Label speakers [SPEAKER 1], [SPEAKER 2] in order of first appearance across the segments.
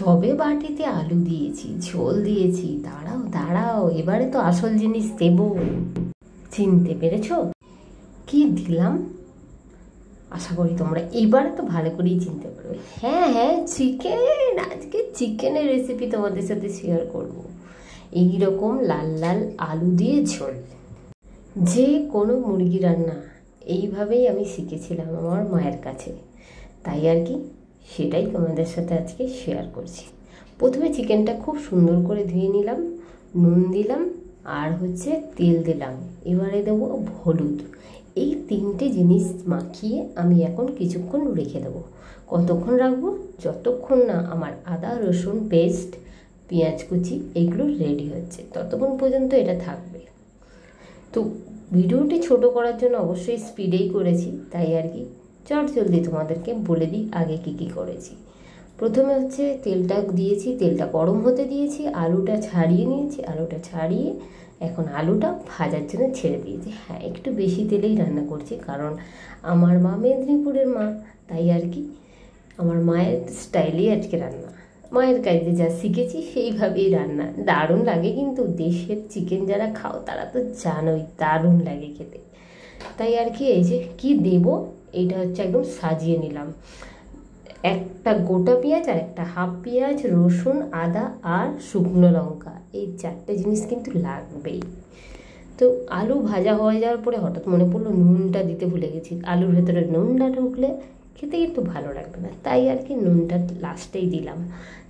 [SPEAKER 1] সবে বাটিতে আলু দিয়েছি, ঝোল দিয়েছি। দাঁড়াও দাঁড়াও, এবারে তো আসল জিনিস দেব। চিনতে পেরেছো কি দিলাম? আশা করি তোমরা এবারে তো ভালো করেই চিনতে পারবে। হ্যাঁ হ্যাঁ, চিকেন। আজকে চিকেনের রেসিপি তোমাদের সাথে শেয়ার করব। এইরকম লাল লাল আলু দিয়ে ঝোল। যে কোনো মুরগি রান্না এইভাবেই আমি শিখেছিলাম আমার মায়ের কাছে, তাই আর কি সেটাই তোমাদের সাথে আজকে শেয়ার করছি। প্রথমে চিকেনটা খুব সুন্দর করে ধুয়ে নিলাম, নুন দিলাম আর তেল দিলাম। এবারে দেবো হলুদ। এই তিনটে জিনিস মাখিয়ে আমি এখন কিছুক্ষণ রেখে দেবো। কতক্ষণ রাখবো? যতক্ষণ না আমার আদা রসুন পেস্ট, পেঁয়াজ কুচি এগুলো রেডি হচ্ছে, ততক্ষণ পর্যন্ত এটা থাকবে। তো ভিডিওটি ছোট করার জন্য অবশ্যই স্পিডেই করেছি, তাই আর কি চট জলদি তোমাদেরকে বলে দিই আগে কি করেছি। প্রথমে তেলটা দিয়েছি, তেলটা গরম হতে দিয়েছি, আলুটা ছাড়িয়ে নিয়েছি, আলুটা ছাড়িয়ে এখন আলুটা ভাজার জন্য ছেড়ে দিয়েছি। হ্যাঁ, একটু বেশি তেলেই রান্না করছি, কারণ আমার মা মেদিনীপুরের মা, তাই আর কি আমার মায়ের স্টাইলেই আজকে রান্না। মায়ের কাছে যা শিখেছি সেইভাবেই রান্না। দারুণ লাগে, কিন্তু দেশের চিকেন যারা খাও তারা তো জানোই দারুণ লাগে খেতে। তাই আর কি এই যে কি দেব, এইটা একদম সাজিয়ে নিলাম। একটা গোটা পেঁয়াজ আর একটা হাফ পেঁয়াজ, রসুন, আদা আর শুকনো লঙ্কা, এই চারটে জিনিস কিন্তু লাগবেই। তো আলু ভাজা হয়ে যাওয়ার পরে হঠাৎ মনে পড়লো নুনটা দিতে ভুলে গেছি। আলুর ভেতরে নুনটা ঢুকলে খেতে কিন্তু ভালো লাগবে না, তাই আর কি নুনটা লাস্টেই দিলাম।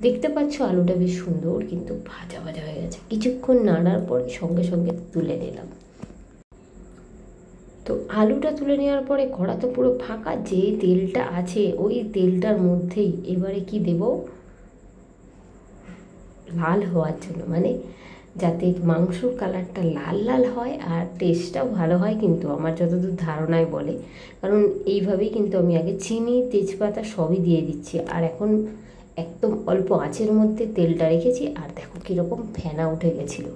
[SPEAKER 1] দেখতে পাচ্ছ আলুটা বেশ সুন্দর কিন্তু ভাজা ভাজা হয়ে গেছে। কিছুক্ষণ নাড়ার পরে সঙ্গে সঙ্গে তুলে নিলাম। তো আলুটা তুলে নেওয়ার পরে কড়া তো পুরো ফাঁকা, যে তেলটা আছে ওই তেলটার মধ্যেই এবারে কি দেব, লাল হওয়ার জন্য, মানে যাতে মাংসর কালারটা লাল লাল হয় আর টেস্টটাও ভালো হয়, কিন্তু আমার যতদূর ধারণায় বলে। কারণ এইভাবেই কিন্তু আমি আগে চিনি তেজপাতা সবই দিয়ে দিচ্ছি, আর এখন একদম অল্প আঁচের মধ্যে তেলটা রেখেছি। আর দেখো কীরকম ফেনা উঠে গেছিলো,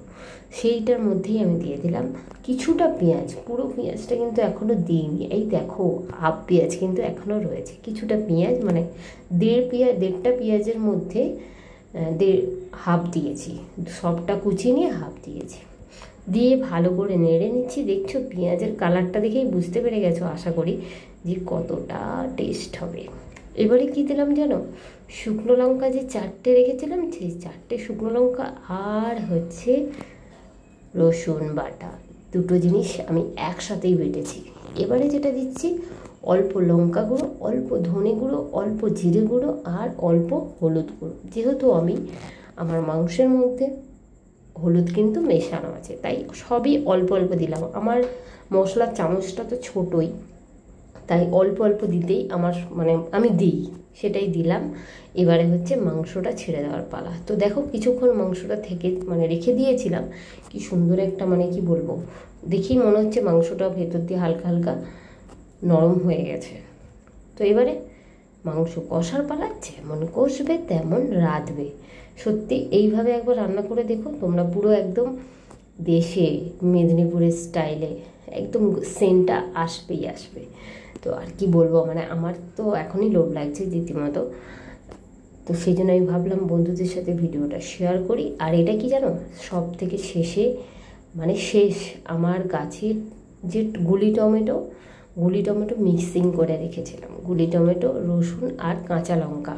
[SPEAKER 1] সেইটার মধ্যেই আমি দিয়ে দিলাম কিছুটা পেঁয়াজ। পুরো পেঁয়াজটা কিন্তু এখনও দিইনি, এই দেখো হাফ পেঁয়াজ কিন্তু এখনও রয়েছে। কিছুটা পেঁয়াজ মানে দেড়টা পেঁয়াজের মধ্যে হাফ দিয়েছি, সবটা কুচিয়ে নিয়ে হাফ দিয়েছি। দিয়ে ভালো করে নেড়ে নিচ্ছি। দেখছো পেঁয়াজের কালারটা দেখেই বুঝতে পেরে গেছো আশা করি যে কতটা টেস্ট হবে। এবারে কি দিলাম জানো, শুকনো লঙ্কা যে চারটে রেখেছিলাম সেই চারটে শুকনো লঙ্কা আর রসুন বাটা, দুটো জিনিস আমি একসাথেই বেটেছি। এবারে যেটা দিচ্ছি অল্প লঙ্কা গুঁড়ো, অল্প ধনে গুঁড়ো, অল্প জিরে গুঁড়ো আর অল্প হলুদ গুঁড়ো। যেহেতু আমার মাংসের মধ্যে হলুদ কিন্তু মেশানো আছে, তাই সবই অল্প অল্প দিলাম। আমার মশলার চামচটা তো ছোটোই, তাই অল্প অল্প দিতেই আমার মানে আমি দিই, সেটাই দিলাম। এবারে মাংসটা ছেড়ে দেওয়ার পালা। তো দেখো কিছুক্ষণ মাংসটা থেকে রেখে দিয়েছিলাম, কি সুন্দর একটা কি বলবো, দেখেই মনে হচ্ছে মাংসটা ভেতর দিয়ে হালকা হালকা নরম হয়ে গেছে। তো এবারে মাংস কষার পালা, যেমন কষবে তেমন রাঁধবে। সত্যি এইভাবে একবার রান্না করে দেখো তোমরা, পুরো একদম দেশে মেদিনীপুরের স্টাইলে একদম সেন্টটা আসবেই আসবে। তো আর কি বলবো, আমার তো এখনই লোভ লাগছে রীতিমতো। তো সেই জন্য আমি ভাবলাম বন্ধুদের সাথে ভিডিওটা শেয়ার করি। আর এটা কি জানো, সব থেকে শেষে শেষ আমার গাছের যে গুলি টমেটো মিক্সিং করে রেখেছিলাম। গুলি টমেটো, রসুন আর কাঁচা লঙ্কা,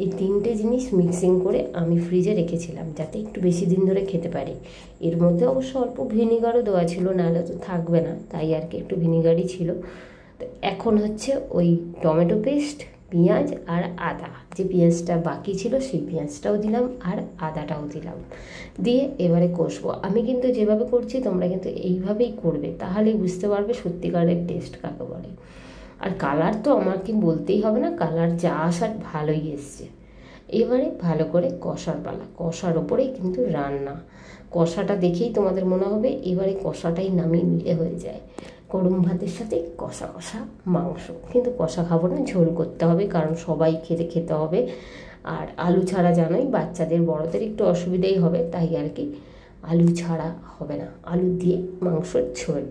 [SPEAKER 1] এই তিনটে জিনিস মিক্সিং করে আমি ফ্রিজে রেখেছিলাম যাতে একটু বেশি দিন ধরে খেতে পারি। এর মধ্যে অবশ্য অল্প ভিনিগারও দেওয়া ছিল, নাহলে তো থাকবে না, তাই আর কি একটু ভিনিগারই ছিল। তো এখন ওই টমেটো পেস্ট, পেঁয়াজ আর আদা, যে পেঁয়াজটা বাকি ছিল সেই পেঁয়াজটাও দিলাম আর আদাটাও দিলাম। দিয়ে এবারে কষবো। আমি কিন্তু যেভাবে করছি তোমরা কিন্তু এইভাবেই করবে, তাহলেই বুঝতে পারবে সত্যিকারের টেস্ট কাকে বলে। আর কালার তো আমাকে বলতেই হবে না, কালার যা আসার ভালোই এসছে। এবারে ভালো করে কষার পালা, কষার ওপরেই কিন্তু রান্না। কষাটা দেখেই তোমাদের মনে হবে এবারে কষাটাই নামিয়ে নিলে হয়ে যায়। গরম ভাতের সাথে কষা কষা মাংস, কিন্তু কষা খাবো না, ঝোল করতে হবে, কারণ সবাই খেতে হবে। আর আলু ছাড়া জানোই বাচ্চাদের বড়দের একটু অসুবিধাই হবে, তাই আর কি আলু ছাড়া হবে না, আলু দিয়ে মাংসর ঝোল।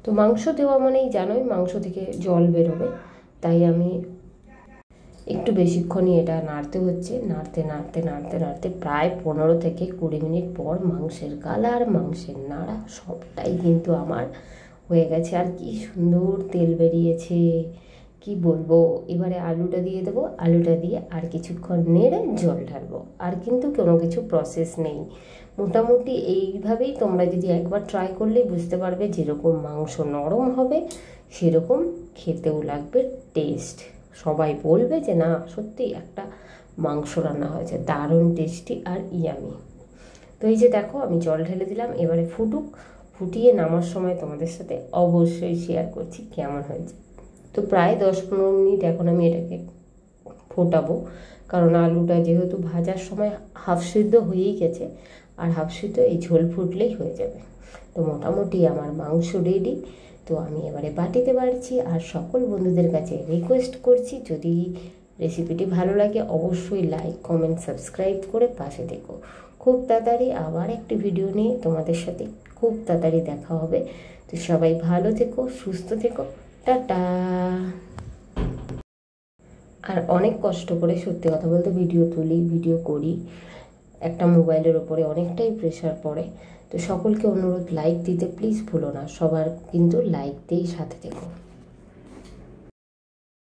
[SPEAKER 1] তো মাংস দেওয়া মানেই জানোই মাংস থেকে জল বেরোবে, তাই আমি একটু বেশিক্ষণই এটা নাড়তে হচ্ছে। নাড়তে নাড়তে নাড়তে নাড়তে প্রায় 15 থেকে 20 মিনিট পর মাংসের কালার, মাংসের নাড়া সবটাই কিন্তু আমার হয়ে গেছে। আর কি সুন্দর তেল বেরিয়েছে, কি বলবো। এবারে আলুটা দিয়ে দেবো, আলুটা দিয়ে আর কিছুক্ষণ নেড়ে জল ঢালবো। আর কিন্তু কোনো কিছু প্রসেস নেই। মোটামুটি এইভাবেই তোমরা যদি একবার ট্রাই করলেই বুঝতে পারবে, যেরকম মাংস নরম হবে সেরকম খেতেও লাগবে টেস্ট। সবাই বলবে যে না সত্যি একটা মাংস রান্না হয়েছে, দারুণ টেস্টি আর ইয়ামি। তো এই যে দেখো আমি জল ঢেলে দিলাম, এবারে ফুটুক, ফুটিয়ে নামার সময় তোমাদের সাথে অবশ্যই শেয়ার করছি কেমন হয়েছে। তো প্রায় 10-15 মিনিট এখন আমি এটাকে ফোটাবো, কারণ আলুটা যেহেতু ভাজার সময় হাফ সিদ্ধ হয়েই গেছে, আর হাফ সিদ্ধ এই ঝোল ফুটলেই হয়ে যাবে। তো মোটামুটি আমার মাংস রেডি। তো আমি এবারে বাটিতে বাড়ছি। আর সকল বন্ধুদের কাছে রিকোয়েস্ট করছি, যদি রেসিপিটি ভালো লাগে অবশ্যই লাইক, কমেন্ট, সাবস্ক্রাইব করে পাশে থেকো। খুব তাড়াতাড়ি আবার একটি ভিডিও নিয়ে তোমাদের সাথে খুব তাড়াতাড়ি দেখা হবে। তো সবাই ভালো থেকো, সুস্থ থেকো, টাটা। আর অনেক কষ্ট করে সত্যি কথা বলতে ভিডিও তুলি, ভিডিও করি, একটা মোবাইলের ওপরে অনেকটাই প্রেশার পড়ে। তো সকলকে অনুরোধ লাইক দিতে প্লিজ ভুলো না, সবার কিন্তু লাইক দিয়েই সাথে থেকো।